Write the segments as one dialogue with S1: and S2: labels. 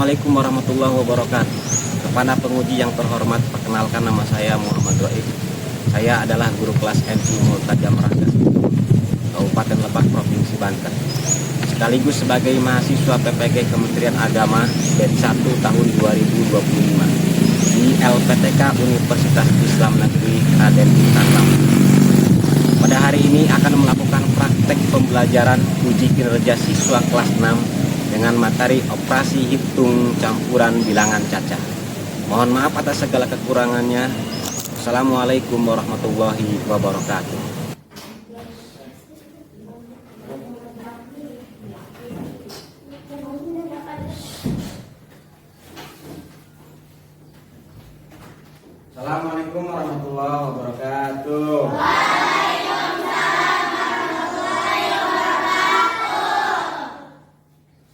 S1: Assalamualaikum warahmatullahi wabarakatuh. Kepada penguji yang terhormat, perkenalkan nama saya Muhammad Roib. Saya adalah guru kelas MI Multajam Raga, Kabupaten Lebak, Provinsi Banten. Sekaligus sebagai mahasiswa PPG Kementerian Agama batch 1 tahun 2025 di LPTK Universitas Islam Negeri Raden Tanlam. Pada hari ini akan melakukan praktek pembelajaran uji kinerja siswa kelas 6 dengan materi operasi hitung campuran bilangan cacah. Mohon maaf atas segala kekurangannya. Assalamualaikum warahmatullahi wabarakatuh. Assalamualaikum warahmatullahi wabarakatuh.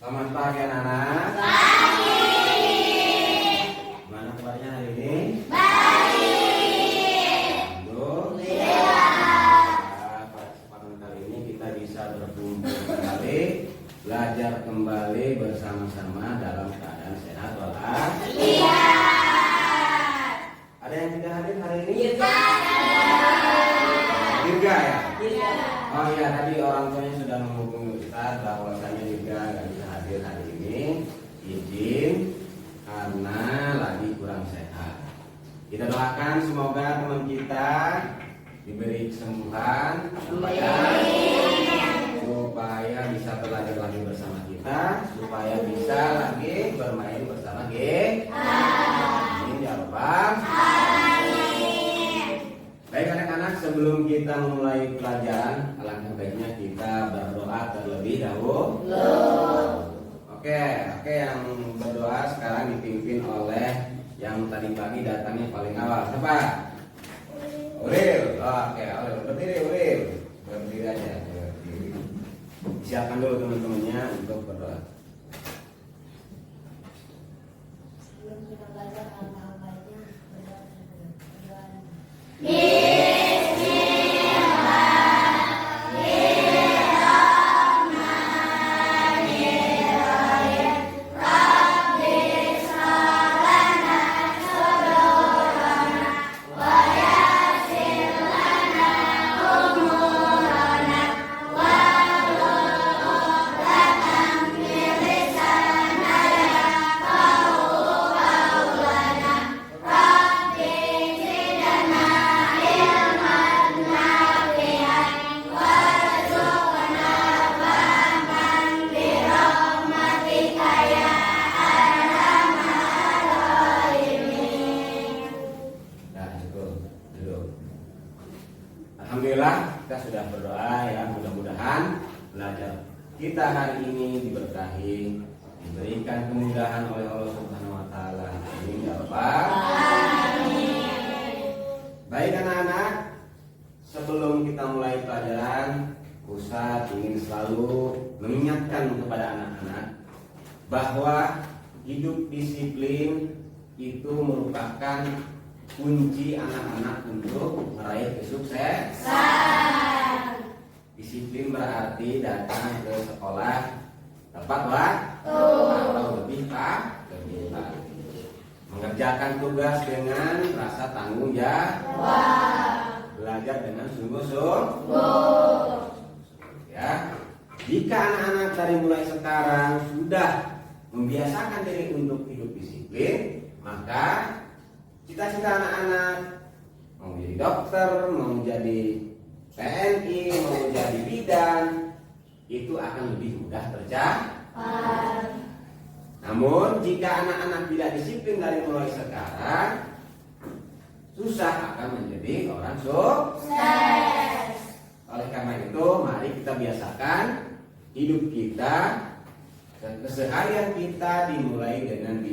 S1: Selamat pagi anak-anak. Pagi. Gimana kabarnya hari ini? Baik. Alhamdulillah. Pada kesempatan kali ini kita bisa berkumpul kembali, belajar kembali bersama-sama dalam keadaan sehat walafiat. Ada yang tidak hadir hari ini? Dirga ya? Oh iya, tadi orang tuanya sudah menghubungi Ustaz bahwasanya Dirga nggak bisa hadir hari ini, izin karena lagi kurang sehat. Kita doakan semoga teman kita diberi kesembuhan supaya bisa belajar lagi bersama kita, supaya bisa lagi bermain bersama kita. Amin ya Rabbal. Baik anak-anak, sebelum kita mulai pelajaran, alangkah baiknya kita berdoa terlebih dahulu. Oke, yang berdoa sekarang dipimpin oleh yang tadi pagi datangnya paling awal. Siapa? Uril. Oke, Uril. Berdiri Uril. Berdiri aja. Berdiri. Siapkan dulu teman-temannya untuk berdoa.
S2: Sebelum kita belajar alangkah baiknya berdoa.
S1: Alhamdulillah kita sudah berdoa ya, mudah-mudahan belajar kita hari ini diberkahi, diberikan kemudahan oleh Allah Subhanahu wa taala. Amin ya Rabbal. Baik anak-anak, sebelum kita mulai pelajaran, Ustaz ingin selalu mengingatkan kepada anak-anak bahwa hidup disiplin itu merupakan kunci anak-anak untuk meraih kesuksesan. Disiplin berarti datang ke sekolah tepat waktu atau lebih pagi, mengerjakan tugas dengan rasa tanggung jawab, belajar dengan sungguh-sungguh. Ya, jika anak-anak dari mulai sekarang sudah membiasakan diri untuk hidup disiplin, maka cita-cita anak-anak mau jadi dokter, mau jadi TNI, mau jadi bidan, itu akan lebih mudah tercapai. Namun jika anak-anak tidak disiplin dari mulai sekarang, susah akan menjadi orang sukses. Oleh karena itu, mari kita biasakan hidup kita dan keseharian kita dimulai dengan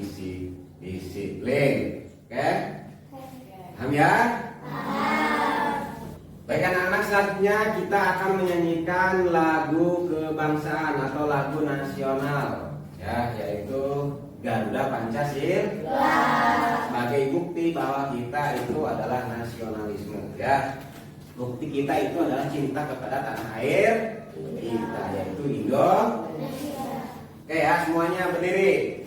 S1: disiplin. Oke? Paham ya? Baik anak-anak, selanjutnya kita akan menyanyikan lagu kebangsaan atau lagu nasional ya, yaitu Garuda Pancasila, sebagai bukti bahwa kita itu adalah nasionalisme ya. Bukti kita itu adalah cinta kepada tanah air kita, yaitu Indonesia. Oke ya, semuanya berdiri.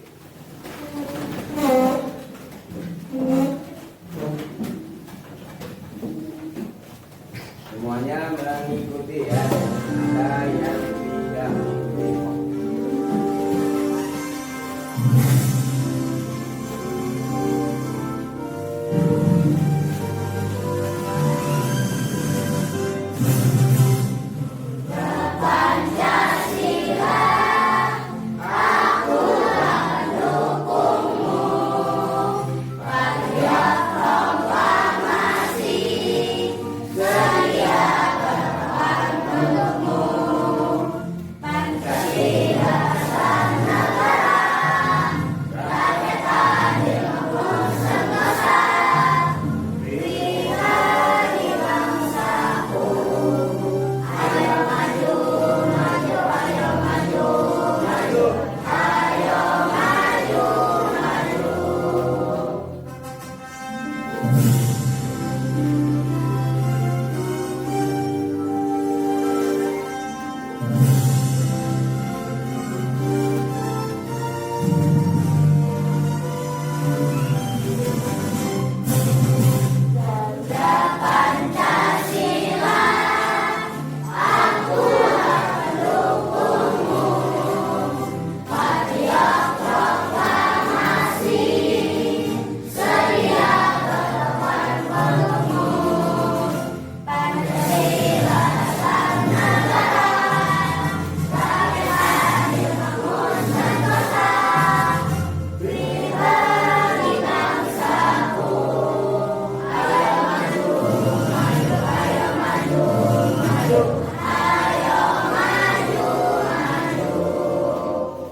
S1: Semuanya mengikuti ya. Ada yang tidak mengikuti.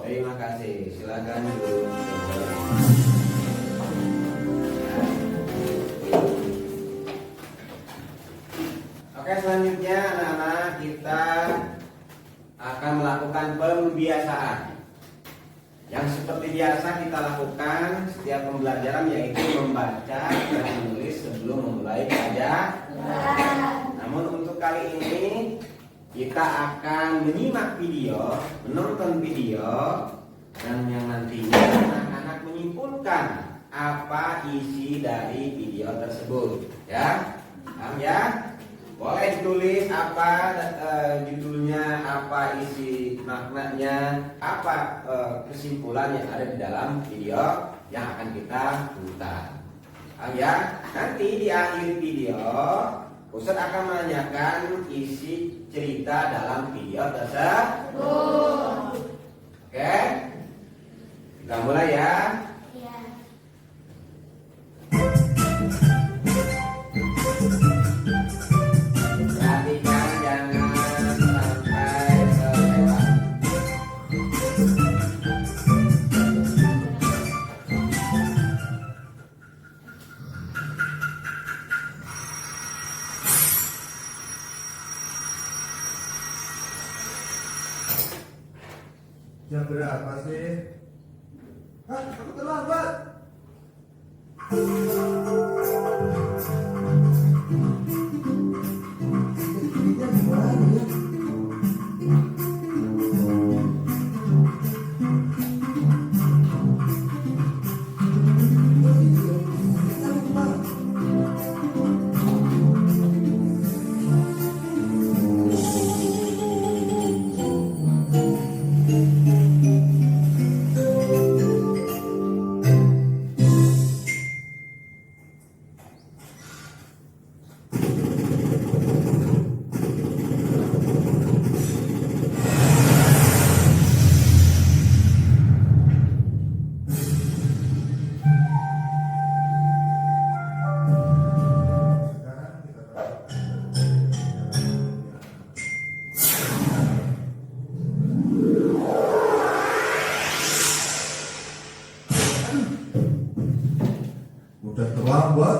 S1: Terima kasih. Silakan duduk. Oke, selanjutnya anak-anak kita akan melakukan pembiasaan. Yang seperti biasa kita lakukan setiap pembelajaran, yaitu membaca dan menulis sebelum memulai belajar. Namun untuk kali ini kita akan menyimak video, menonton video, dan yang nantinya anak-anak menyimpulkan apa isi dari video tersebut. Ya, paham ya? Boleh tulis apa judulnya, apa isi maknanya, apa kesimpulan yang ada di dalam video yang akan kita putar. Ya, nanti di akhir video Ustaz akan menanyakan isi cerita dalam video tersebut. Oke, kita mulai ya. Perhatikan jangan sampai kelewat.
S3: Jam berapa sih? Hah, aku terlambat. Ini gimana ya? Udah terlambat,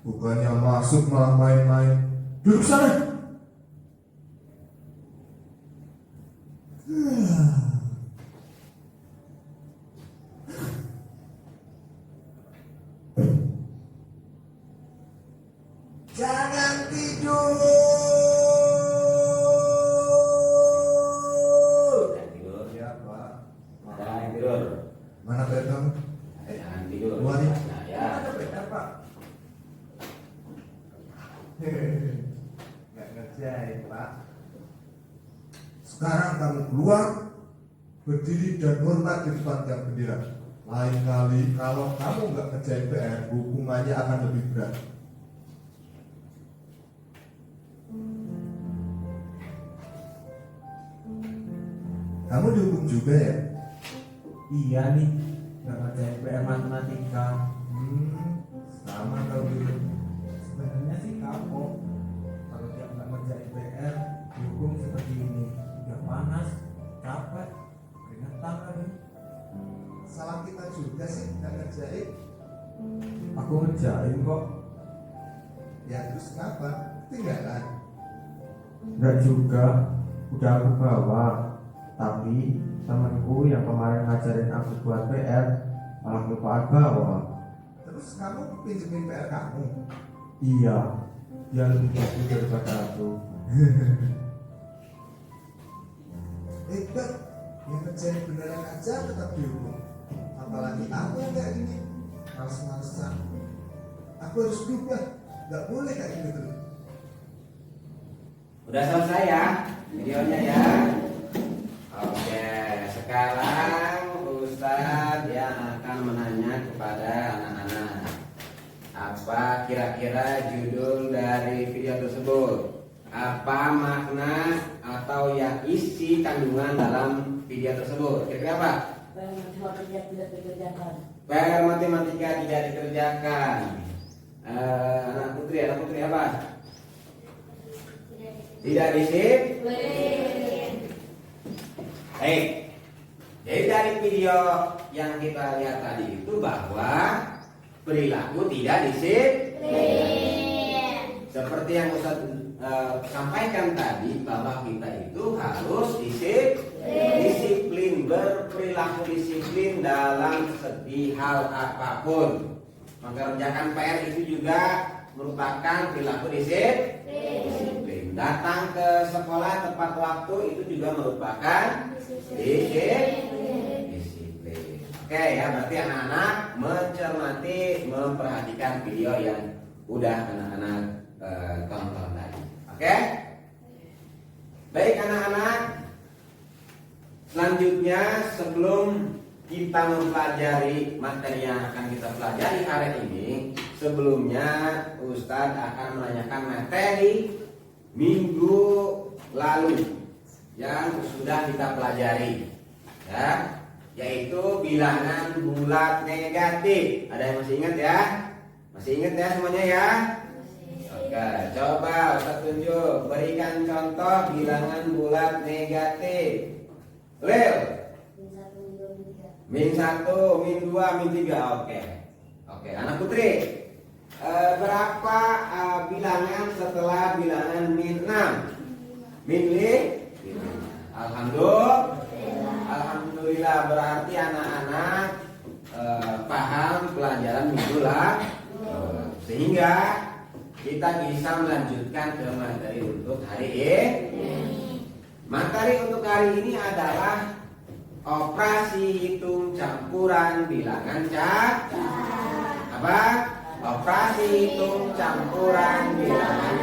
S3: bukannya masuk malah main-main. Duduk sana. Jangan tidur.
S1: Jangan tidur.
S3: Ya, Pak.
S1: Jangan tidur.
S3: Mana bed kamu? Sekarang kamu keluar, berdiri dan hormat di depan tiang bendera. Lain kali kalau kamu nggak ngerjain PR, hukumannya akan lebih berat. Kamu dihukum juga ya?
S4: Iya nih, nggak ngerjain PR matematika.
S3: Sama kalau gitu.
S4: Sebenarnya sih kamu kalau tiap nggak ngerjain PR dihukum seperti ini. Udah panas, capek, keringetan lagi.
S3: Salah kita juga sih nggak ngerjain.
S4: Aku ngerjain kok.
S3: Ya terus kenapa? Tinggalan.
S4: Nggak juga, udah aku bawa. Tapi temanku yang kemarin ngajarin aku buat PR malah lupa bawa.
S3: Terus kamu pinjemin PR kamu.
S4: Iya, dia lebih bagus daripada aku.
S3: Kan yang ngerjain beneran aja tetap dihukum. Apalagi aku yang kayak gini, males-malesan. Aku harus berubah, nggak boleh kayak gini terus.
S1: Udah selesai ya videonya ya. Oke, sekarang Ustadz yang akan menanya kepada anak-anak, apa kira-kira judul dari video tersebut? Apa makna atau yang isi kandungan dalam video tersebut? Kira-kira apa?
S2: Matematika tidak dikerjakan.
S1: PR matematika tidak dikerjakan. Anak putri apa? Tidak disiplin. Baik. Jadi dari video yang kita lihat tadi itu bahwa perilaku tidak disiplin. Seperti yang Ustaz sampaikan tadi bahwa kita itu harus disiplin, berperilaku disiplin dalam setiap hal apapun. Mengerjakan PR itu juga merupakan perilaku disiplin. Datang ke sekolah tepat waktu itu juga merupakan disiplin. Oke ya, berarti anak-anak mencermati, memperhatikan video yang udah anak-anak tonton tadi. Oke? Baik anak-anak, selanjutnya sebelum kita mempelajari materi yang akan kita pelajari hari ini, sebelumnya Ustadz akan menanyakan materi minggu lalu yang sudah kita pelajari, ya, yaitu bilangan bulat negatif. Ada yang masih ingat ya? Masih ingat ya semuanya ya? Oke, coba Ustadz tunjuk, berikan contoh bilangan bulat negatif. Lil, min 1, min 2, min 3. Oke, anak putri, berapa bilangan setelah bilangan min 6? Min 5. Alhamdulillah, berarti anak-anak paham pelajaran minggu lalu, sehingga kita bisa melanjutkan ke materi untuk hari ini. Materi untuk hari ini adalah operasi hitung campuran bilangan apa? Operasi hitung campuran bilangan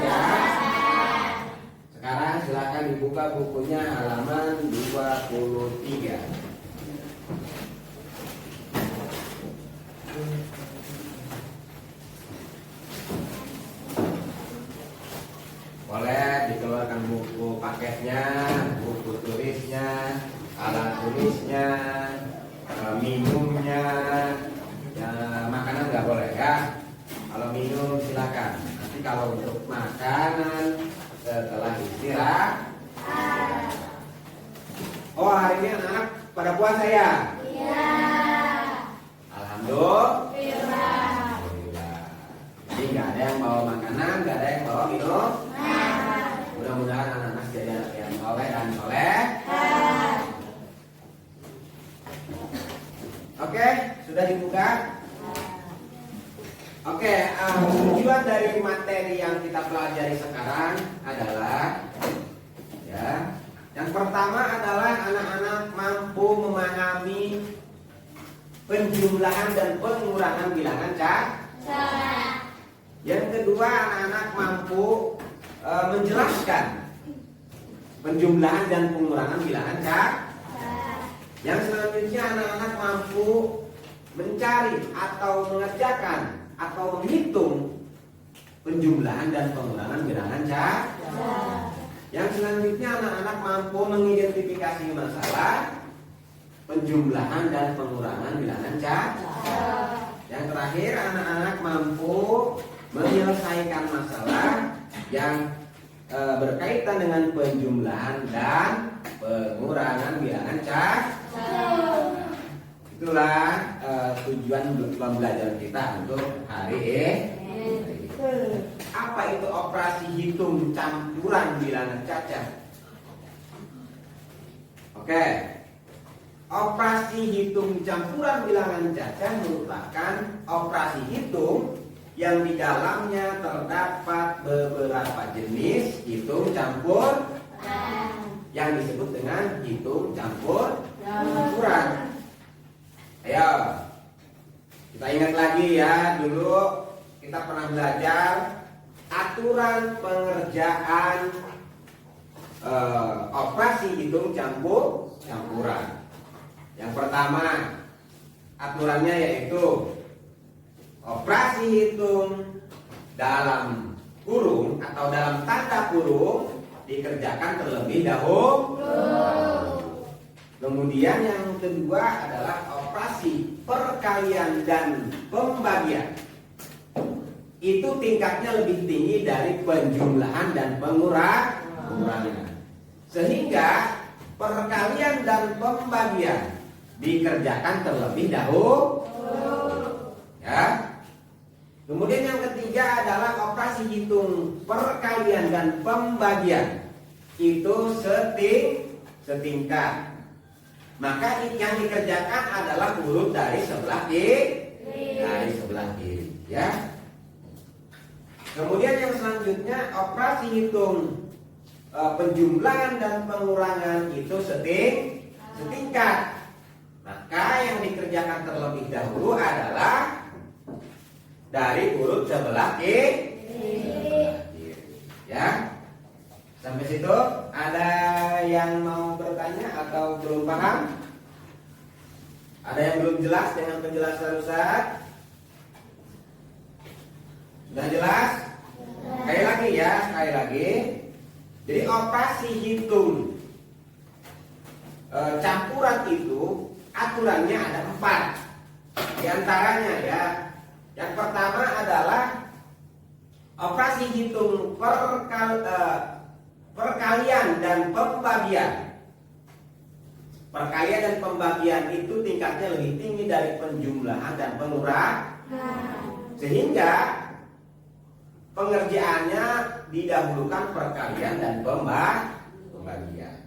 S1: Sekarang silakan dibuka bukunya halaman 23. Boleh dikeluarkan buku paketnya, buku tulisnya, alat tulisnya, minumnya, ya, makanan nggak boleh ya. Kalau minum silakan. Nanti kalau untuk makanan setelah istirahat. Oh, hari ini anak pada puasa ya? Iya. Alhamdulillah. Jadi nggak ada yang bawa makanan, nggak ada yang bawa minum. Mudah-mudahan anak-anak jadi anak yang soleh dan soleh. Oke, sudah dibuka? Oke, tujuan dari materi yang kita pelajari sekarang adalah, ya, yang pertama adalah anak-anak mampu memahami penjumlahan dan pengurangan bilangan Yang kedua, anak-anak mampu menjelaskan penjumlahan dan pengurangan bilangan cak. Yang selanjutnya anak-anak mampu mencari atau mengerjakan atau menghitung penjumlahan dan pengurangan bilangan cak. Yang selanjutnya anak-anak mampu mengidentifikasi masalah penjumlahan dan pengurangan bilangan cak. Yang terakhir anak-anak mampu menyelesaikan masalah yang berkaitan dengan penjumlahan dan pengurangan bilangan cak. Itulah tujuan pembelajaran kita untuk hari ini. Apa itu operasi hitung campuran bilangan cacat? Oke. Operasi hitung campuran bilangan cacat merupakan operasi hitung yang di dalamnya terdapat beberapa jenis hitung campur yang disebut dengan hitung campur campuran. Ayo, kita ingat lagi ya, dulu kita pernah belajar aturan pengerjaan operasi hitung campuran. Yang pertama, aturannya yaitu operasi hitung dalam kurung atau dalam tanda kurung dikerjakan terlebih dahulu. Kemudian yang kedua adalah operasi perkalian dan pembagian. Itu tingkatnya lebih tinggi dari penjumlahan dan pengurangan. Sehingga perkalian dan pembagian dikerjakan terlebih dahulu. Ya. Kemudian yang ketiga adalah operasi hitung perkalian dan pembagian. Itu setingkat. Maka yang dikerjakan adalah urut dari sebelah kiri. Ya. Kemudian yang selanjutnya operasi hitung penjumlahan dan pengurangan itu setingkat. Maka yang dikerjakan terlebih dahulu adalah dari urut sebelah kiri. Ya. Sampai situ ada yang mau bertanya atau belum paham? Ada yang belum jelas dengan penjelasan Ustaz? Sudah jelas? Sekali lagi ya, sekali lagi. Jadi operasi hitung campuran itu aturannya ada 4. Di antaranya ya, yang pertama adalah operasi hitung perkalian dan pembagian. Perkalian dan pembagian itu tingkatnya lebih tinggi dari penjumlahan dan pengurangan. Sehingga pengerjaannya didahulukan perkalian dan pembagian.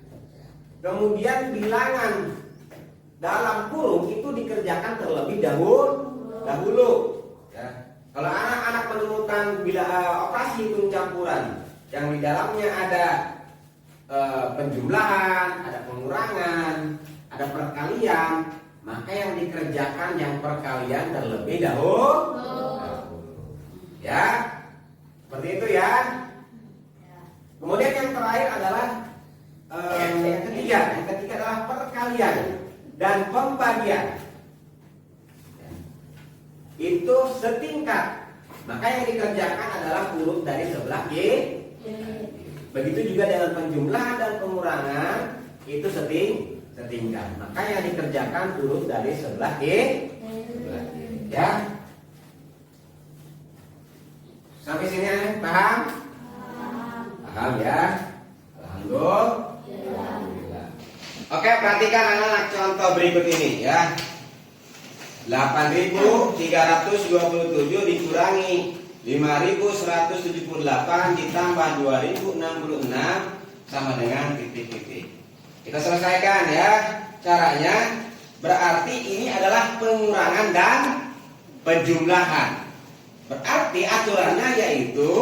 S1: Kemudian bilangan dalam kurung itu dikerjakan terlebih dahulu. Ya. Kalau anak-anak menemukan operasi hitung campuran yang di dalamnya ada penjumlahan, ada pengurangan, ada perkalian, maka yang dikerjakan yang perkalian terlebih dahulu. Ya, seperti itu ya. Kemudian yang terakhir adalah yang ketiga adalah perkalian dan pembagian. Itu setingkat. Maka yang dikerjakan adalah urut dari sebelah kiri. Begitu juga dengan penjumlahan dan pengurangan itu setingkat. Maka yang dikerjakan urut dari sebelah kiri. Ya. Sampai sini paham? Paham ya? Alhamdulillah. Oke, perhatikan anak-anak contoh berikut ini ya. 8.327 dikurangi 5.178 ditambah 2.066 sama dengan titik-titik. Kita selesaikan ya. Caranya berarti ini adalah pengurangan dan penjumlahan. Berarti aturannya yaitu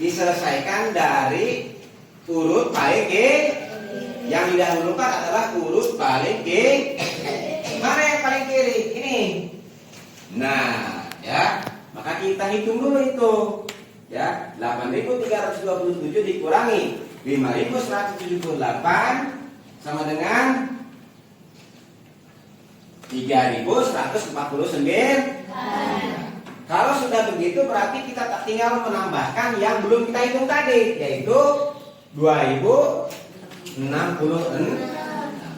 S1: diselesaikan dari urut paling kiri. Yang didahulukan adalah urut paling kiri. Mana yang paling kiri? Ini. Nah, ya. Maka kita hitung dulu itu. Ya, 8.327 dikurangi 5.178 sama dengan 3.149. Kalau sudah begitu berarti kita tak tinggal menambahkan yang belum kita hitung tadi, yaitu 2.066.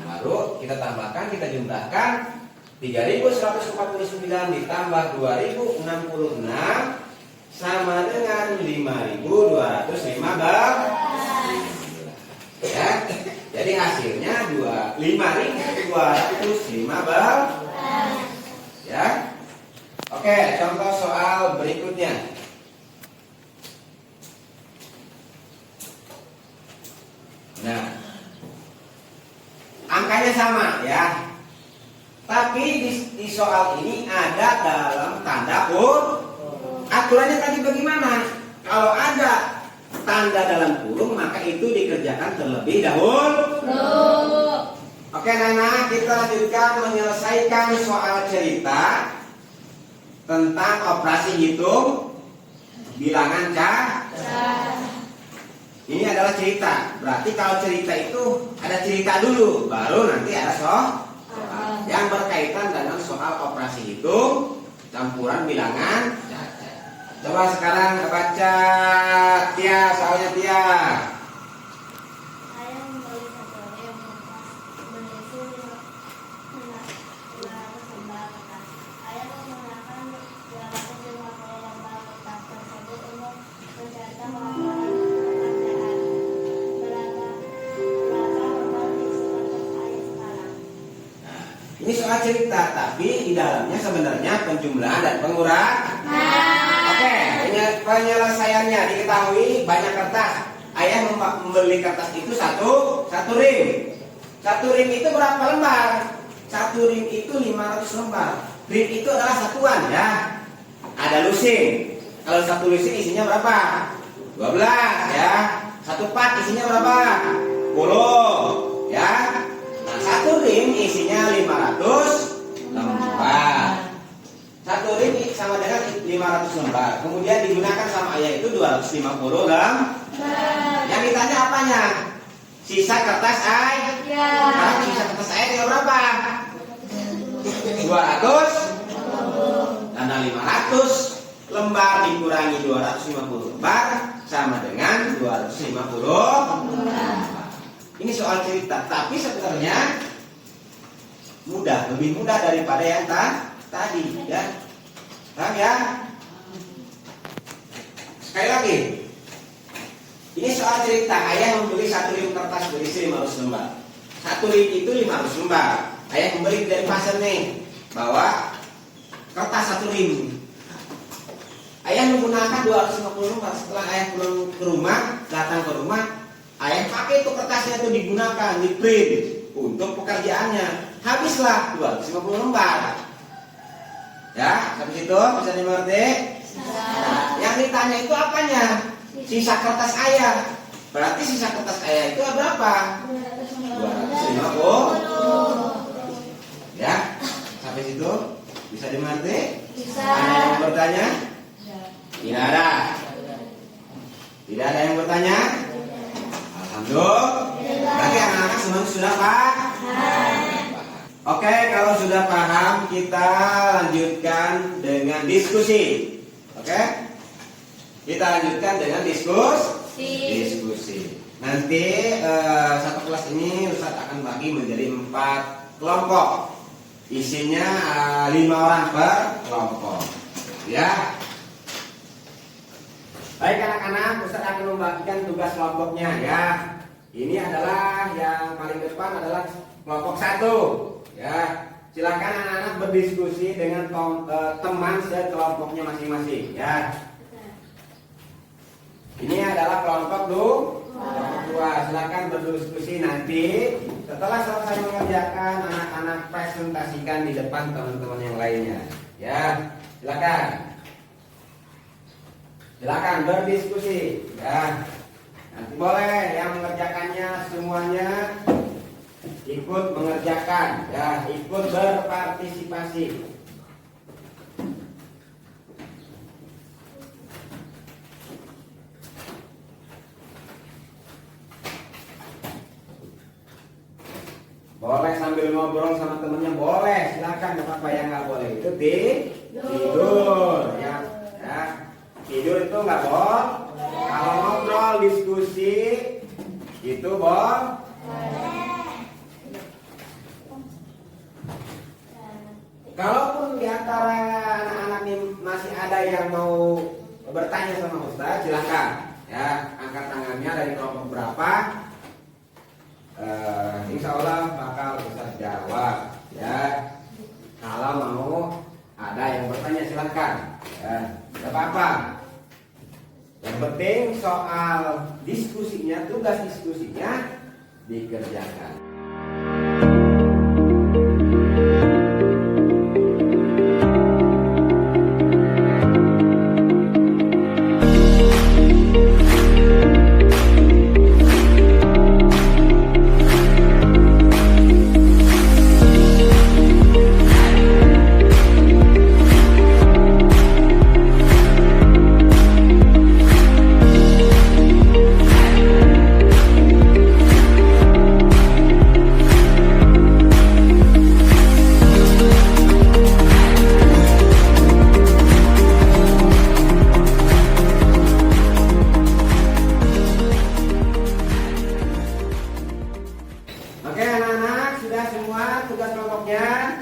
S1: Baru kita tambahkan, kita jumlahkan 3.149 ditambah 2.066 sama dengan 5.215. Ya. Jadi hasilnya 5.215. Ya. Oke, contoh soal berikutnya. Nah, angkanya sama ya. Tapi di soal ini ada dalam tanda kurung. Aturannya tadi bagaimana? Kalau ada tanda dalam kurung maka itu dikerjakan terlebih dahulu. Oke, Nana, kita lanjutkan menyelesaikan soal cerita tentang operasi hitung bilangan Ini adalah cerita. Berarti kalau cerita itu ada cerita dulu, baru nanti ada soal yang berkaitan dengan soal operasi hitung campuran bilangan. Coba sekarang baca Tia, soalnya Tia.
S5: Saya membeli satu rem berisi 500 lembar kertas. Saya menggunakan 250 lembar kertas tersebut untuk mencetak laporan pekerjaan. Berapa lembar isi kertas saya sekarang?
S1: Ini soal cerita, tapi di dalamnya sebenarnya penjumlahan dan pengurangan. Oke, penyelesaiannya diketahui banyak kertas. Ayah membeli kertas itu satu rim. Satu rim itu berapa lembar? Satu rim itu 500 lembar. Rim itu adalah satuan ya. Ada lusin. Kalau satu lusin isinya berapa? 12 ya. Satu pak isinya berapa? 10 ya. Nah, satu rim isinya 500 lembar. Satu rim sama dengan 500 lembar. Kemudian digunakan sama ayah itu 250 lembar. Yang ditanya apanya? Sisa kertas ayah. Sekarang sisa kertas ayah tinggal berapa? 200. Karena 500 lembar dikurangi 250 lembar sama dengan 250 lembar. Ini soal cerita, tapi sebenarnya mudah, lebih mudah daripada yang tadi ya. Paham ya? Sekali lagi. Ini soal cerita, ayah membeli satu rim kertas berisi 500 lembar. Satu rim itu 500 lembar. Ayah membeli dari pasar nih, bawa kertas satu rim. Ayah menggunakan 250 lembar. Setelah ayah pulang ke rumah, datang ke rumah, ayah pakai itu kertasnya itu digunakan, di print untuk pekerjaannya. Habislah 250 lembar. Ya, sampai situ bisa dimengerti? Nah, yang ditanya itu apanya? Sisa kertas ayah. Berarti sisa kertas ayah itu berapa? 250. Ya, sampai situ bisa dimengerti?
S5: Bisa.
S1: Ada yang bertanya? Tidak ada. Tidak ada yang bertanya? Alhamdulillah. Berarti anak-anak semua sudah paham? Oke, kalau sudah paham kita lanjutkan dengan diskusi. Oke? Kita lanjutkan dengan diskusi. Nanti satu kelas ini Ustaz akan bagi menjadi 4 kelompok. Isinya 5 orang per kelompok. Ya. Baik anak-anak, Ustaz akan membagikan tugas kelompoknya ya. Ini adalah yang paling depan adalah kelompok 1. Ya, silakan anak-anak berdiskusi dengan teman sekelompoknya masing-masing. Ya, ini adalah kelompok 2. Silakan berdiskusi nanti. Setelah selesai mengerjakan, anak-anak presentasikan di depan teman-teman yang lainnya. Ya, silakan berdiskusi. Ya, nanti boleh yang mengerjakannya semuanya ikut mengerjakan, ya, ikut berpartisipasi. Boleh sambil ngobrol sama temennya, boleh. Silakan, nggak apa-apa. Yang nggak boleh itu tidur. Ya. Tidur itu nggak boleh. Kalau ngobrol, diskusi, itu boleh. Kalaupun di antara anak-anak ini masih ada yang mau bertanya sama Ustaz, silakan ya, angkat tangannya dari kelompok berapa. Insya Allah bakal Ustaz jawab ya. Kalau mau ada yang bertanya silakan ya, tidak apa-apa. Yang penting soal diskusinya, tugas diskusinya dikerjakan. Oke anak-anak, sudah semua tugas kelompoknya?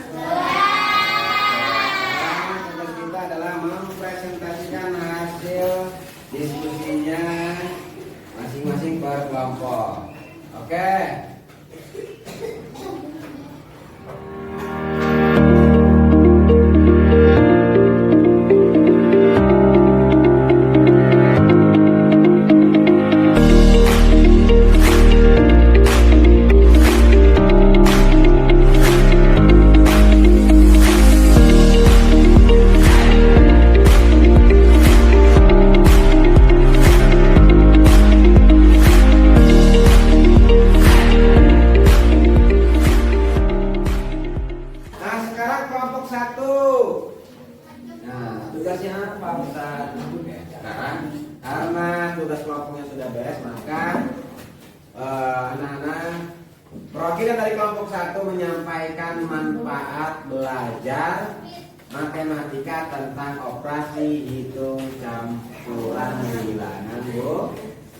S1: Sekarang tugas kita adalah mempresentasikan hasil diskusinya masing-masing per kelompok. Oke. Nah sekarang kelompok 1. Nah tugasnya apa Ustaz? Sekarang karena tugas kelompoknya sudah beres, maka anak-anak perwakilan dari kelompok 1 menyampaikan manfaat belajar matematika tentang operasi hitung campuran bilangan, Bu.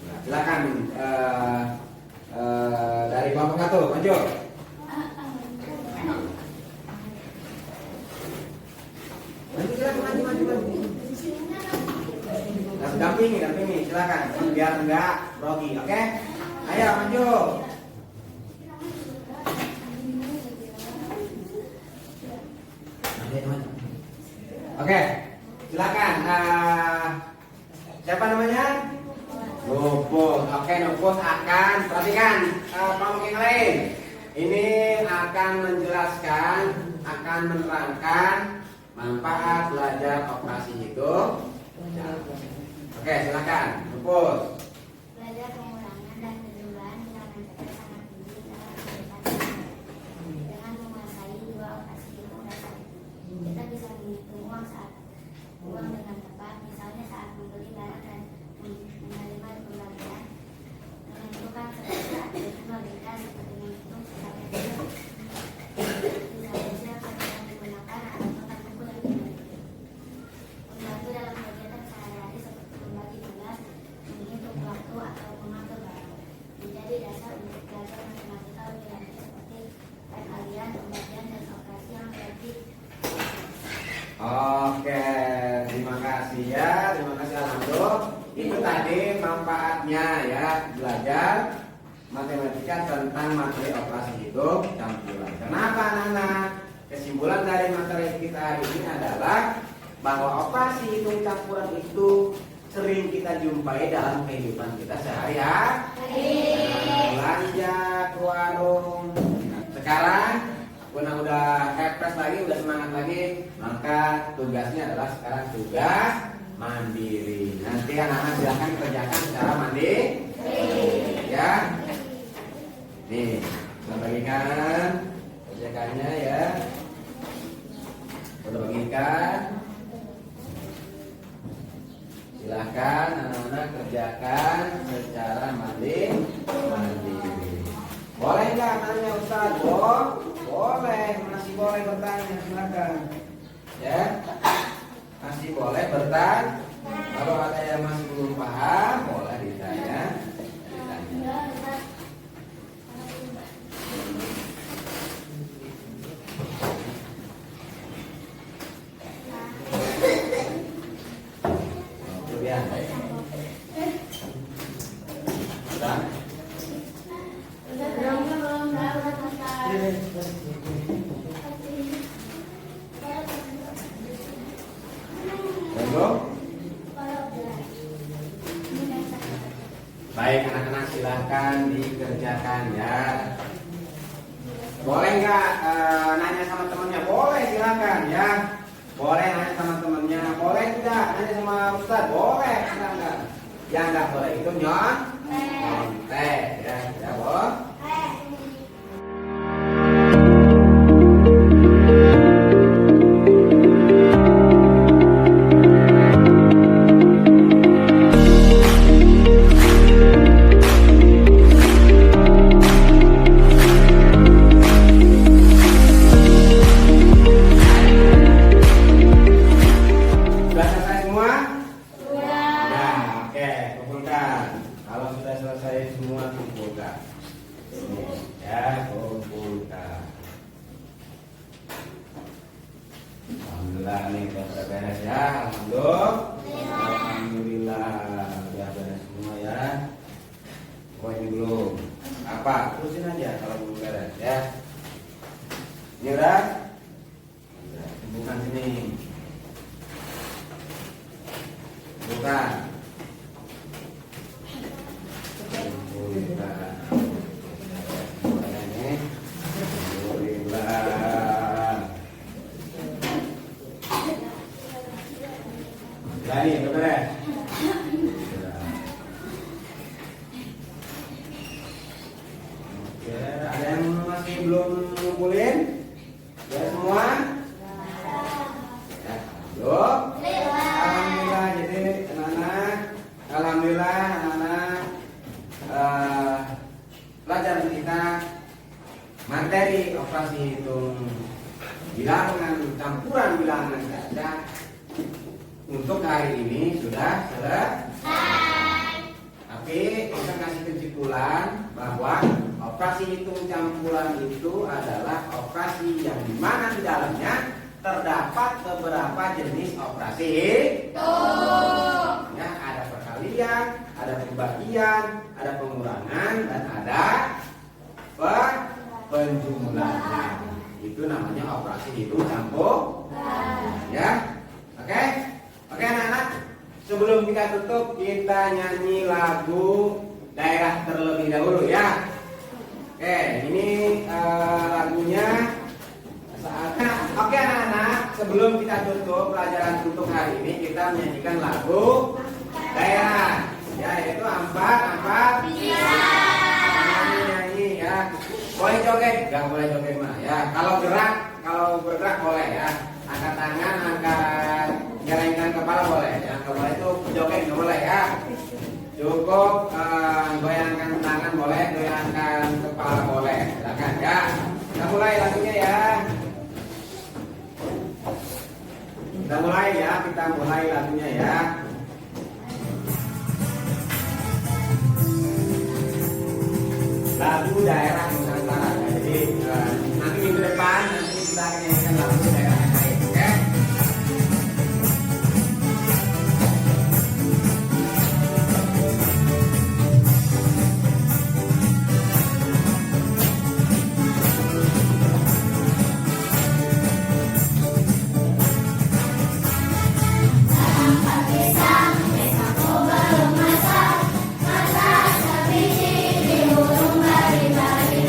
S1: Nah, silakan dari kelompok 1 maju. Maju. Nah, dampingi, silakan. Biar enggak grogi, oke? Ayo maju. Oke, silakan. Siapa namanya? Nupus. Oke, Nupus akan perhatikan kelompok yang lain. Ini akan menjelaskan, akan menerangkan manfaat belajar operasi hitung. Oke, silakan, Nupus.
S5: Belajar pengulangan dan penjumlahan yang mencapai sangat tinggi dalam kehidupan dengan menguasai dua operasi hitung dasar. Kita bisa menghitung uang dengan tepat, misalnya saat membeli barang dan menerima pembagian. Menentukan saat logika seperti menghitung sampai kecil. Bisa saja dengan menggunakan alat buku yang dimiliki. Membantu dalam kegiatan sehari-hari seperti membagi tugas, menghitung waktu atau mengatur barang. Menjadi dasar untuk belajar matematika lebih lanjut seperti perkalian, pembagian, dan operasi yang relatif.
S1: Oke, terima kasih ya, terima kasih Alhamdulillah. Itu tadi manfaatnya ya, belajar matematika tentang materi operasi hitung campuran. Kenapa anak-anak? Kesimpulan dari materi kita hari ini adalah bahwa operasi hitung campuran itu sering kita jumpai dalam kehidupan kita sehari-hari. Belanja ke warung. Nah, sekarang karena udah kepres lagi, udah semangat lagi, maka tugasnya adalah sekarang tugas mandiri. Nanti anak-anak silakan kerjakan secara mandiri. Ya. Nih, kita bagikan kerjakannya ya. Udah bagikan. Silahkan anak-anak kerjakan secara mandiri. Boleh nggak tanya Ustaz? Oh, boleh, masih boleh bertanya, silakan. Ya, masih boleh bertanya. Kalau ada yang masih belum paham, boleh ditanya. Itu ya. Sudah? Belum? Baik anak-anak, silahkan dikerjakan ya. Boleh nggak nanya sama temannya? Boleh, silahkan ya. Boleh nanya sama temannya. Boleh tidak nanya sama Ustaz? Boleh, enggak. Yang nggak boleh itu nyontek ya, ya boleh. Sudah selesai semua? Ya, oke, kumpulkan. Kalau sudah selesai semua, kumpulkan. Ini, ya, kumpulkan. Alhamdulillah nih udah beres ya. Alhamdulillah udah beres semua ya. Oh ini belum. Apa? Terusin aja kalau belum beres ya. Ini udah? Udah, kumpulkan sini. Bukan. Alhamdulillah. Berani, beres. Oke, ada yang masih belum ngumpulin? Ya semua? Ya, belum? Alhamdulillah, jadi anak-anak, alhamdulillah anak-anak, pelajaran kita materi operasi hitung bilangan, campuran bilangan ganda untuk hari ini sudah selesai. Tapi kita kasih kesimpulan bahwa operasi hitung campuran itu adalah operasi yang dimana di dalamnya terdapat beberapa jenis operasi hitung. Ya, ada perkalian, ada pembagian, ada pengurangan, dan ada penjumlahan. Itu namanya operasi hitung campuran. Ya, oke, oke anak-anak. Sebelum kita tutup, kita nyanyi lagu daerah terlebih dahulu ya. Oke, ini lagunya. Oke anak-anak, sebelum kita tutup pelajaran untuk hari ini, kita menyanyikan lagu daerah. Ya, yaitu ampat nyanyi ya. Boleh joget, nggak boleh joget mah ya. Kalau bergerak boleh ya. Angkat tangan, angkat gelengkan kepala boleh. Yang nggak boleh itu joget nggak boleh ya. Cukup goyangkan tangan boleh, goyangkan kepala boleh. Silakan ya. Kita mulai lagunya ya. Kita mulai ya, kita mulai lagunya ya. Lagu daerah Nusantara. Jadi nanti minggu depan nanti kita nyanyikan lagu daerah yang lain, oke?
S5: Masa sebiji di hurung bari-bari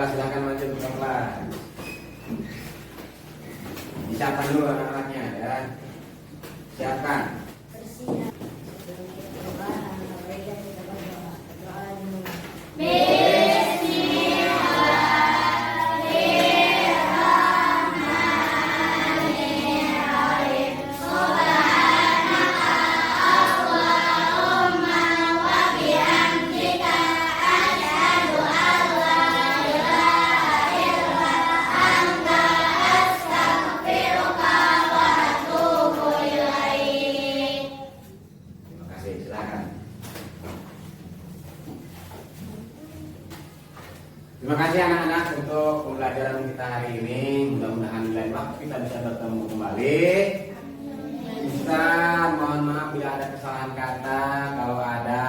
S1: kelas, silahkan maju ke kelas. Disiapkan dulu anak-anaknya ya. Siapkan.
S2: Persiapan. Perubahan. Mereka kita berdoa. Doa dimulai.
S1: Terima kasih, silakan. Terima kasih anak-anak untuk pembelajaran kita hari ini. Mudah-mudahan di lain waktu kita bisa bertemu kembali. Ustaz, mohon maaf bila ada kesalahan kata. Kalau ada